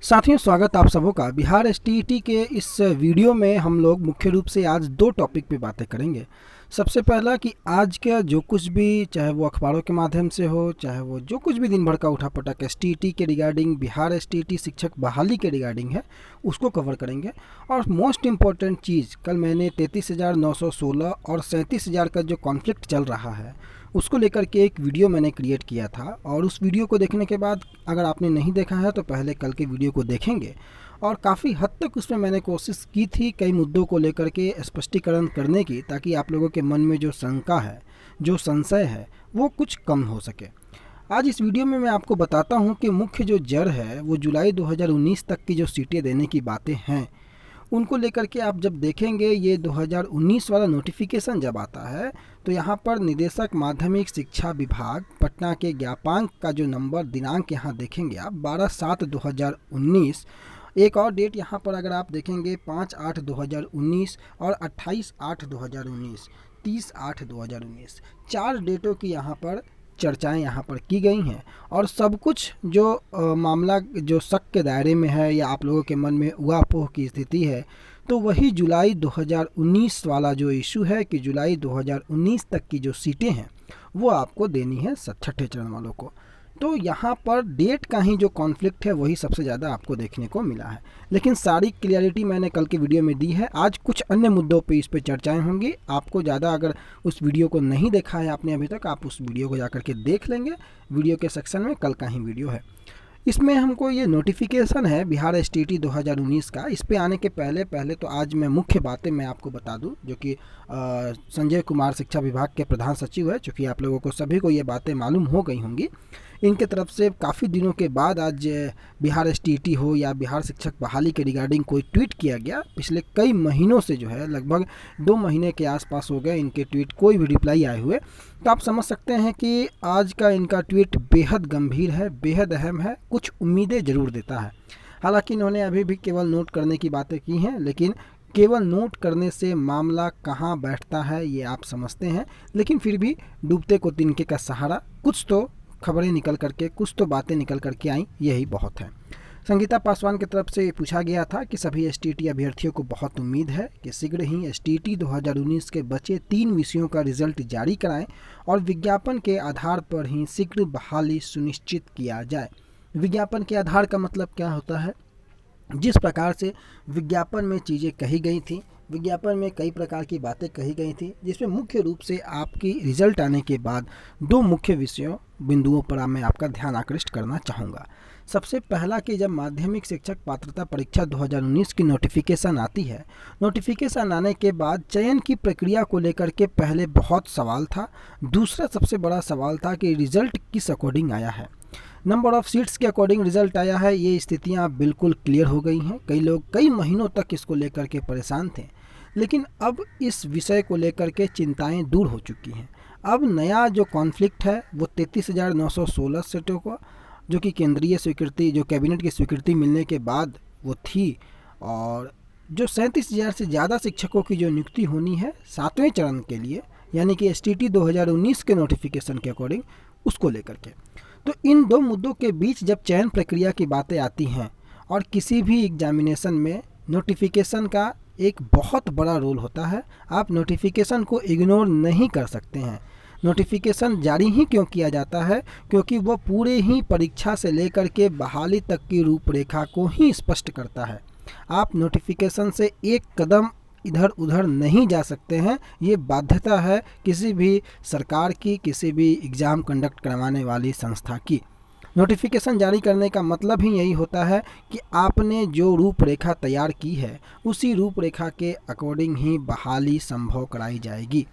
साथियों, स्वागत आप सबों का। बिहार एसटीईटी के इस वीडियो में हम लोग मुख्य रूप से आज दो टॉपिक पे बातें करेंगे। सबसे पहला कि आज का जो कुछ भी, चाहे वो अखबारों के माध्यम से हो, चाहे वो जो कुछ भी दिन भर का उठापटक एसटीईटी के रिगार्डिंग, बिहार एसटीईटी शिक्षक बहाली के रिगार्डिंग है, उसको कवर करेंगे। और मोस्ट इम्पॉर्टेंट चीज़, कल मैंने 33,916 और 37,000 का जो कॉन्फ्लिक्ट चल रहा है उसको लेकर के एक वीडियो मैंने क्रिएट किया था। और उस वीडियो को देखने के बाद अगर आपने नहीं देखा है तो पहले कल के वीडियो को देखेंगे। और काफ़ी हद तक उसमें मैंने कोशिश की थी कई मुद्दों को लेकर के स्पष्टीकरण करने की, ताकि आप लोगों के मन में जो शंका है, जो संशय है, वो कुछ कम हो सके। आज इस वीडियो में मैं आपको बताता हूँ कि मुख्य जो जड़ है वो जुलाई 2019 तक की जो सीटें देने की बातें हैं, उनको लेकर के आप जब देखेंगे ये 2019 वाला नोटिफिकेशन जब आता है तो यहाँ पर निदेशक माध्यमिक शिक्षा विभाग पटना के ज्ञापांक का जो नंबर दिनांक यहाँ देखेंगे आप 12/7/2019। एक और डेट यहाँ पर अगर आप देखेंगे 5/8/2019 और 28/8/2019, 30/8/2019, 4 डेटों की यहाँ पर चर्चाएं यहाँ पर की गई हैं। और सब कुछ जो मामला जो शक के दायरे में है या आप लोगों के मन में उहापोह की स्थिति है, तो वही जुलाई 2019 वाला जो इशू है कि जुलाई 2019 तक की जो सीटें हैं वो आपको देनी है छठे चरण वालों को। तो यहाँ पर डेट का ही जो कॉन्फ्लिक्ट है वही सबसे ज़्यादा आपको देखने को मिला है। लेकिन सारी क्लियरिटी मैंने कल के वीडियो में दी है। आज कुछ अन्य मुद्दों पे इस पे चर्चाएं होंगी। आपको ज़्यादा, अगर उस वीडियो को नहीं देखा है आपने अभी तक, आप उस वीडियो को जाकर के देख लेंगे। वीडियो के सेक्शन में कल का ही वीडियो है। इसमें हमको ये नोटिफिकेशन है बिहार एसटीईटी 2019 का। इस पे आने के पहले तो आज मैं मुख्य बातें मैं आपको बता दूं, जो कि संजय कुमार शिक्षा विभाग के प्रधान सचिव है। चूँकि आप लोगों को सभी को ये बातें मालूम हो गई होंगी, इनके तरफ से काफ़ी दिनों के बाद आज बिहार एसटीईटी हो या बिहार शिक्षक बहाली के रिगार्डिंग कोई ट्वीट किया गया। पिछले कई महीनों से जो है, लगभग 2 महीने के आसपास हो गए इनके ट्वीट कोई भी रिप्लाई आए हुए। तो आप समझ सकते हैं कि आज का इनका ट्वीट बेहद गंभीर है, बेहद अहम है, कुछ उम्मीदें ज़रूर देता है। हालांकि इन्होंने अभी भी केवल नोट करने की बातें की हैं, लेकिन केवल नोट करने से मामला कहाँ बैठता है ये आप समझते हैं। लेकिन फिर भी डूबते को तिनके का सहारा, कुछ तो खबरें निकल करके, कुछ तो बातें निकल करके आई, यही बहुत है। संगीता पासवान की तरफ से पूछा गया था कि सभी एसटीईटी अभ्यर्थियों को बहुत उम्मीद है कि शीघ्र ही एसटीईटी 2019 के बचे 3 विषयों का रिजल्ट जारी कराएं और विज्ञापन के आधार पर ही शीघ्र बहाली सुनिश्चित किया जाए। विज्ञापन के आधार का मतलब क्या होता है? जिस प्रकार से विज्ञापन में चीज़ें कही गई थी, विज्ञापन में कई प्रकार की बातें कही गई थी, जिसमें मुख्य रूप से आपकी रिजल्ट आने के बाद 2 मुख्य विषयों बिंदुओं पर मैं आपका ध्यान आकृष्ट करना चाहूँगा। सबसे पहला कि जब माध्यमिक शिक्षक पात्रता परीक्षा 2019 की नोटिफिकेशन आती है, नोटिफिकेशन आने के बाद चयन की प्रक्रिया को लेकर के पहले बहुत सवाल था। दूसरा सबसे बड़ा सवाल था कि रिजल्ट किस अकॉर्डिंग आया है, नंबर ऑफ़ सीट्स के अकॉर्डिंग रिजल्ट आया है। ये स्थितियाँ बिल्कुल क्लियर हो गई हैं। कई लोग कई महीनों तक इसको लेकर के परेशान थे, लेकिन अब इस विषय को लेकर के चिंताएं दूर हो चुकी हैं। अब नया जो कॉन्फ्लिक्ट है वो 33,916 सीटों को, जो कि केंद्रीय स्वीकृति, जो कैबिनेट की स्वीकृति मिलने के बाद वो थी, और जो 37,000 से ज़्यादा शिक्षकों की जो नियुक्ति होनी है 7वें चरण के लिए, यानी कि एसटीईटी 2019 के नोटिफिकेशन के अकॉर्डिंग, उसको लेकर के। तो इन 2 मुद्दों के बीच जब चयन प्रक्रिया की बातें आती हैं, और किसी भी एग्जामिनेशन में नोटिफिकेशन का एक बहुत बड़ा रोल होता है। आप नोटिफिकेशन को इग्नोर नहीं कर सकते हैं। नोटिफिकेशन जारी ही क्यों किया जाता है? क्योंकि वह पूरे ही परीक्षा से लेकर के बहाली तक की रूपरेखा को ही स्पष्ट करता है। आप नोटिफिकेशन से एक कदम इधर उधर नहीं जा सकते हैं। ये बाध्यता है किसी भी सरकार की, किसी भी एग्ज़ाम कंडक्ट करवाने वाली संस्था की। नोटिफिकेशन जारी करने का मतलब ही यही होता है कि आपने जो रूपरेखा तैयार की है उसी रूपरेखा के अकॉर्डिंग ही बहाली संभव कराई जाएगी।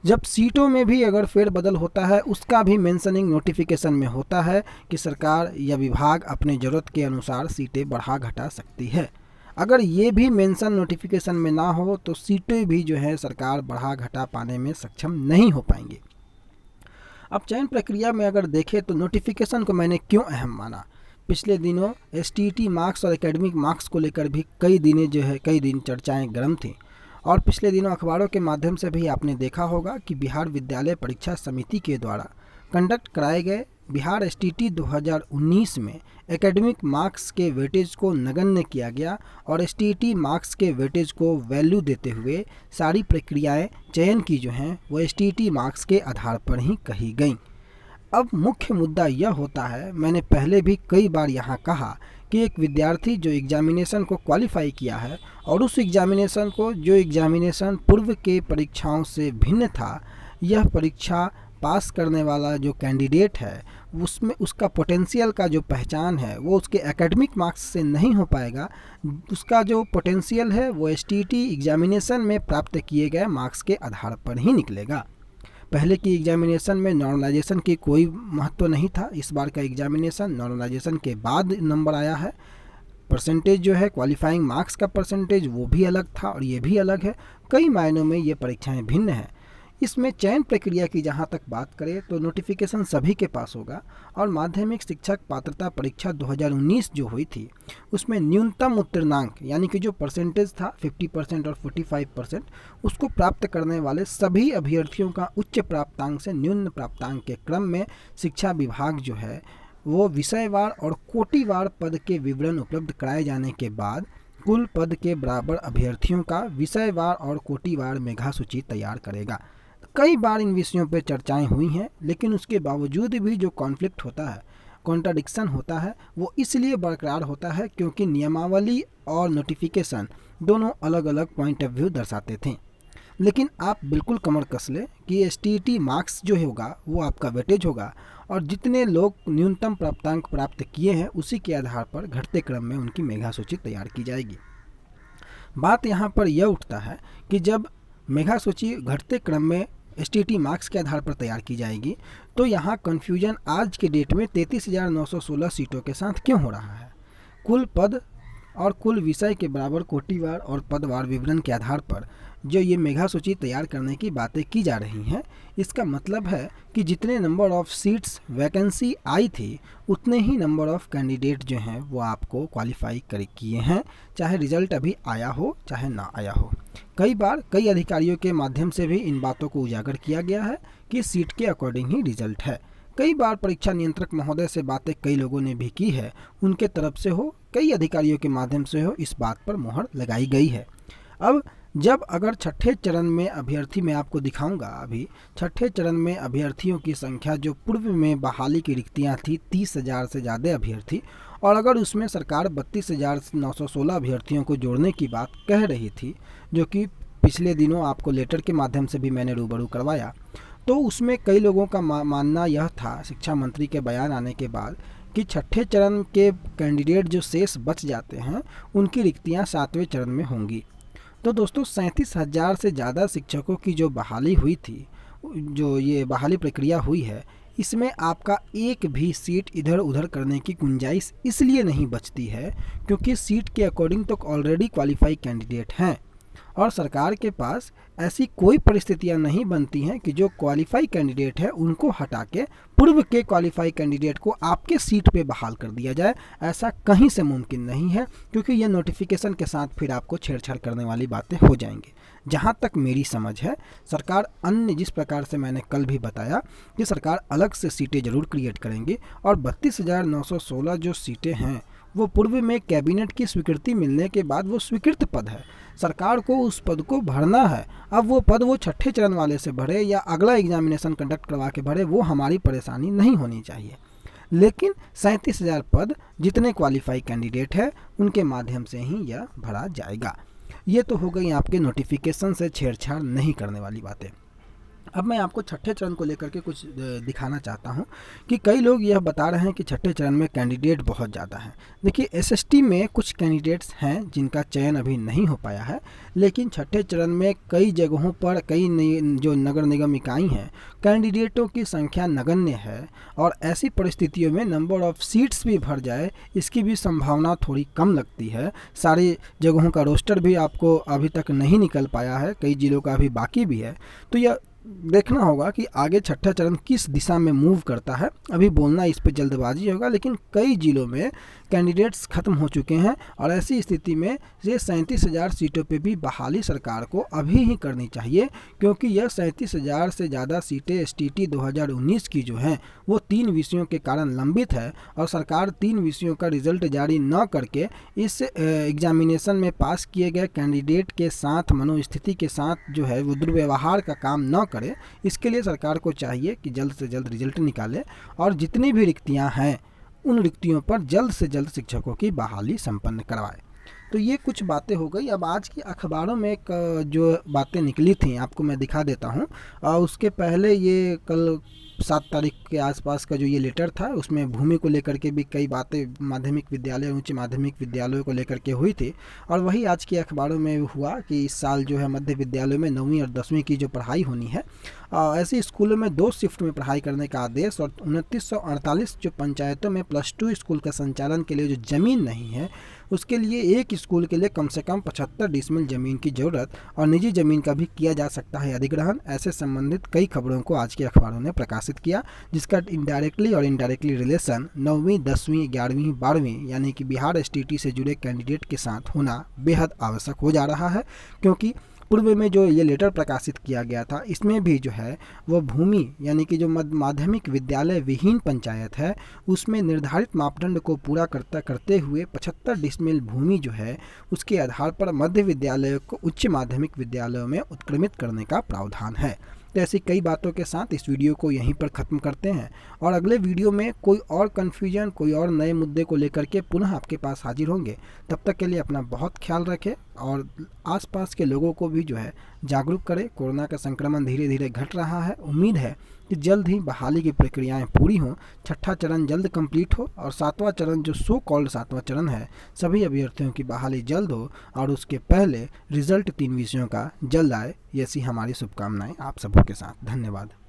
जब सीटों में भी अगर फेरबदल होता है, उसका भी मेंशनिंग नोटिफिकेशन में होता है कि सरकार या विभाग अपने ज़रूरत के अनुसार सीटें बढ़ा घटा सकती है। अगर ये भी मेंशन नोटिफिकेशन में ना हो तो सीटें भी जो है सरकार बढ़ा घटा पाने में सक्षम नहीं हो पाएंगी। अब चयन प्रक्रिया में अगर देखें तो नोटिफिकेशन को मैंने क्यों अहम माना? पिछले दिनों एसटीईटी मार्क्स और एकेडमिक मार्क्स को लेकर भी कई दिन चर्चाएं गर्म थी। और पिछले दिनों अखबारों के माध्यम से भी आपने देखा होगा कि बिहार विद्यालय परीक्षा समिति के द्वारा कंडक्ट कराए गए बिहार एसटीटी 2019 में एकेडमिक मार्क्स के वेटेज को नगण्य किया गया और एसटीटी मार्क्स के वेटेज को वैल्यू देते हुए सारी प्रक्रियाएं चयन की जो हैं वो एसटीटी मार्क्स के आधार पर ही कही गई। अब मुख्य मुद्दा यह होता है, मैंने पहले भी कई बार यहाँ कहा कि एक विद्यार्थी जो एग्जामिनेशन को क्वालिफाई किया है और उस एग्जामिनेशन को जो एग्जामिनेशन पूर्व के परीक्षाओं से भिन्न था, यह परीक्षा पास करने वाला जो कैंडिडेट है उसमें उसका पोटेंशियल का जो पहचान है वो उसके एकेडमिक मार्क्स से नहीं हो पाएगा। उसका जो पोटेंशियल है वो एसटीटी एग्जामिनेशन में प्राप्त किए गए मार्क्स के आधार पर ही निकलेगा। पहले की एग्जामिनेशन में नॉर्मलाइजेशन की कोई महत्व नहीं था, इस बार का एग्जामिनेशन नॉर्मलाइजेशन के बाद नंबर आया है। परसेंटेज जो है क्वालिफाइंग मार्क्स का परसेंटेज वो भी अलग था और ये भी अलग है। कई मायनों में ये परीक्षाएं भिन्न हैं। इसमें चयन प्रक्रिया की जहाँ तक बात करें तो नोटिफिकेशन सभी के पास होगा और माध्यमिक शिक्षक पात्रता परीक्षा 2019 जो हुई थी उसमें न्यूनतम उत्तीर्णांक यानी कि जो परसेंटेज था 50% और 45%, उसको प्राप्त करने वाले सभी अभ्यर्थियों का उच्च प्राप्तांक से निम्न प्राप्तांक के क्रम में शिक्षा विभाग जो है वो विषयवार और कोटिवार पद के विवरण उपलब्ध कराए जाने के बाद कुल पद के बराबर अभ्यर्थियों का विषयवार और कोटिवार मेघा सूची तैयार करेगा। कई बार इन विषयों पर चर्चाएं हुई हैं, लेकिन उसके बावजूद भी जो कॉन्फ्लिक्ट होता है, कॉन्ट्राडिक्शन होता है, वो इसलिए बरकरार होता है क्योंकि नियमावली और नोटिफिकेशन दोनों अलग अलग पॉइंट ऑफ व्यू दर्शाते थे। लेकिन आप बिल्कुल कमर कस लें कि एसटीटी मार्क्स जो होगा वो आपका वेटेज होगा और जितने लोग न्यूनतम प्राप्तांक प्राप्त किए हैं उसी के आधार पर घटते क्रम में उनकी मेघा सूची तैयार की जाएगी। बात यहाँ पर यह उठता है कि जब मेघा सूची घटते क्रम में एसटीटी मार्क्स के आधार पर तैयार की जाएगी तो यहाँ कन्फ्यूजन आज के डेट में 33,916 सीटों के साथ क्यों हो रहा है। कुल पद और कुल विषय के बराबर कोटिवार और पदवार विवरण के आधार पर जो ये मेघा सूची तैयार करने की बातें की जा रही हैं, इसका मतलब है कि जितने नंबर ऑफ़ सीट्स वैकेंसी आई थी उतने ही नंबर ऑफ़ कैंडिडेट जो हैं वो आपको क्वालिफाई किए हैं, चाहे रिजल्ट अभी आया हो चाहे ना आया हो। कई बार कई अधिकारियों के माध्यम से भी इन बातों को उजागर किया गया है कि सीट के अकॉर्डिंग ही रिजल्ट है। कई बार परीक्षा नियंत्रक महोदय से बातें कई लोगों ने भी की है, उनके तरफ से हो कई अधिकारियों के माध्यम से हो, इस बात पर मोहर लगाई गई है। अब जब अगर छठे चरण में अभ्यर्थी मैं आपको दिखाऊंगा, अभी छठे चरण में अभ्यर्थियों की संख्या जो पूर्व में बहाली की रिक्तियां थी 30,000 से ज़्यादा अभ्यर्थी, और अगर उसमें सरकार 32,916 अभ्यर्थियों को जोड़ने की बात कह रही थी, जो कि पिछले दिनों आपको लेटर के माध्यम से भी मैंने रूबरू करवाया, तो उसमें कई लोगों का मानना यह था शिक्षा मंत्री के बयान आने के बाद कि छठे चरण के कैंडिडेट जो शेष बच जाते हैं उनकी रिक्तियां 7वें चरण में होंगी। तो दोस्तों 37,000 से ज़्यादा शिक्षकों की जो बहाली हुई थी, जो ये बहाली प्रक्रिया हुई है, इसमें आपका एक भी सीट इधर उधर करने की गुंजाइश इसलिए नहीं बचती है क्योंकि सीट के अकॉर्डिंग तो ऑलरेडी क्वालिफाई कैंडिडेट हैं और सरकार के पास ऐसी कोई परिस्थितियां नहीं बनती हैं कि जो क्वालिफाई कैंडिडेट है उनको हटा के पूर्व के क्वालिफाई कैंडिडेट को आपके सीट पे बहाल कर दिया जाए। ऐसा कहीं से मुमकिन नहीं है क्योंकि यह नोटिफिकेशन के साथ फिर आपको छेड़छाड़ करने वाली बातें हो जाएंगी। जहाँ तक मेरी समझ है, सरकार अन्य जिस प्रकार से मैंने कल भी बताया कि सरकार अलग से सीटें ज़रूर क्रिएट करेंगी और 32,916 जो सीटें हैं वो पूर्व में कैबिनेट की स्वीकृति मिलने के बाद वो स्वीकृत पद है, सरकार को उस पद को भरना है। अब वो पद वो छठे चरण वाले से भरे या अगला एग्जामिनेशन कंडक्ट करवा के भरे, वो हमारी परेशानी नहीं होनी चाहिए। लेकिन 37,000 पद जितने क्वालिफाई कैंडिडेट है उनके माध्यम से ही यह भरा जाएगा। ये तो हो गई आपके नोटिफिकेशन से छेड़छाड़ नहीं करने वाली बातें। अब मैं आपको छठे चरण को लेकर के कुछ दिखाना चाहता हूं कि कई लोग यह बता रहे हैं कि छठे चरण में कैंडिडेट बहुत ज़्यादा हैं। देखिए, एसएसटी में कुछ कैंडिडेट्स हैं जिनका चयन अभी नहीं हो पाया है, लेकिन छठे चरण में कई जगहों पर कई जो नगर निगम इकाई हैं कैंडिडेटों की संख्या नगण्य है और ऐसी परिस्थितियों में नंबर ऑफ़ सीट्स भी भर जाए इसकी भी संभावना थोड़ी कम लगती है। सारी जगहों का रोस्टर भी आपको अभी तक नहीं निकल पाया है, कई जिलों का अभी बाकी भी है। तो यह देखना होगा कि आगे छठा चरण किस दिशा में मूव करता है। अभी बोलना इस पे जल्दबाजी होगा, लेकिन कई जिलों में कैंडिडेट्स खत्म हो चुके हैं और ऐसी स्थिति में ये 37,000 सीटों पे भी बहाली सरकार को अभी ही करनी चाहिए, क्योंकि यह 37,000 से ज़्यादा सीटें एसटीटी 2019 की जो हैं वो 3 विषयों के कारण लंबित है और सरकार 3 विषयों का रिजल्ट जारी न करके इस एग्जामिनेशन में पास किए गए कैंडिडेट के साथ मनोस्थिति के साथ जो है वो दुर्व्यवहार का काम न करे। इसके लिए सरकार को चाहिए कि जल्द से जल्द रिजल्ट निकाले और जितनी भी रिक्तियां हैं उन रिक्तियों पर जल्द से जल्द शिक्षकों की बहाली संपन्न करवाए। तो ये कुछ बातें हो गई। अब आज की अखबारों में जो बातें निकली थी आपको मैं दिखा देता हूँ। उसके पहले ये कल 7 तारीख के आसपास का जो ये लेटर था उसमें भूमि को लेकर के भी कई बातें माध्यमिक विद्यालय उच्च माध्यमिक विद्यालयों को लेकर के हुई थी। और वही आज की अखबारों में हुआ कि इस साल जो है मध्य विद्यालयों में 9वीं और 10वीं की जो पढ़ाई होनी है, ऐसे स्कूलों में 2 शिफ्ट में पढ़ाई करने का आदेश और 2948 जो पंचायतों में +2 स्कूल का संचालन के लिए जो ज़मीन नहीं है उसके लिए एक स्कूल के लिए कम से कम 75 डिसमिल ज़मीन की ज़रूरत और निजी ज़मीन का भी किया जा सकता है अधिग्रहण। ऐसे संबंधित कई खबरों को आज के अखबारों ने प्रकाशित किया, जिसका इनडायरेक्टली और इनडायरेक्टली रिलेशन 9वीं 10वीं 11वीं 12वीं यानी कि बिहार एसटीटी से जुड़े कैंडिडेट के साथ होना बेहद आवश्यक हो जा रहा है। क्योंकि पूर्व में जो ये लेटर प्रकाशित किया गया था इसमें भी जो है वो भूमि यानी कि जो माध्यमिक विद्यालय विहीन पंचायत है उसमें निर्धारित मापदंड को पूरा करते हुए 75 डिसमिल भूमि जो है उसके आधार पर मध्य विद्यालयों को उच्च माध्यमिक विद्यालयों में उत्क्रमित करने का प्रावधान है। तो ऐसी कई बातों के साथ इस वीडियो को यहीं पर ख़त्म करते हैं और अगले वीडियो में कोई और कन्फ्यूजन कोई और नए मुद्दे को लेकर के पुनः आपके पास हाजिर होंगे। तब तक के लिए अपना बहुत ख्याल रखें और आसपास के लोगों को भी जो है जागरूक करें। कोरोना का संक्रमण धीरे धीरे घट रहा है, उम्मीद है कि जल्द ही बहाली की प्रक्रियाएं पूरी हों, छठा चरण जल्द कंप्लीट हो और 7वां चरण जो सो कॉल्ड 7वां चरण है सभी अभ्यर्थियों की बहाली जल्द हो और उसके पहले रिजल्ट 3 विषयों का जल्द आए। ऐसी हमारी शुभकामनाएं आप सबों के साथ। धन्यवाद।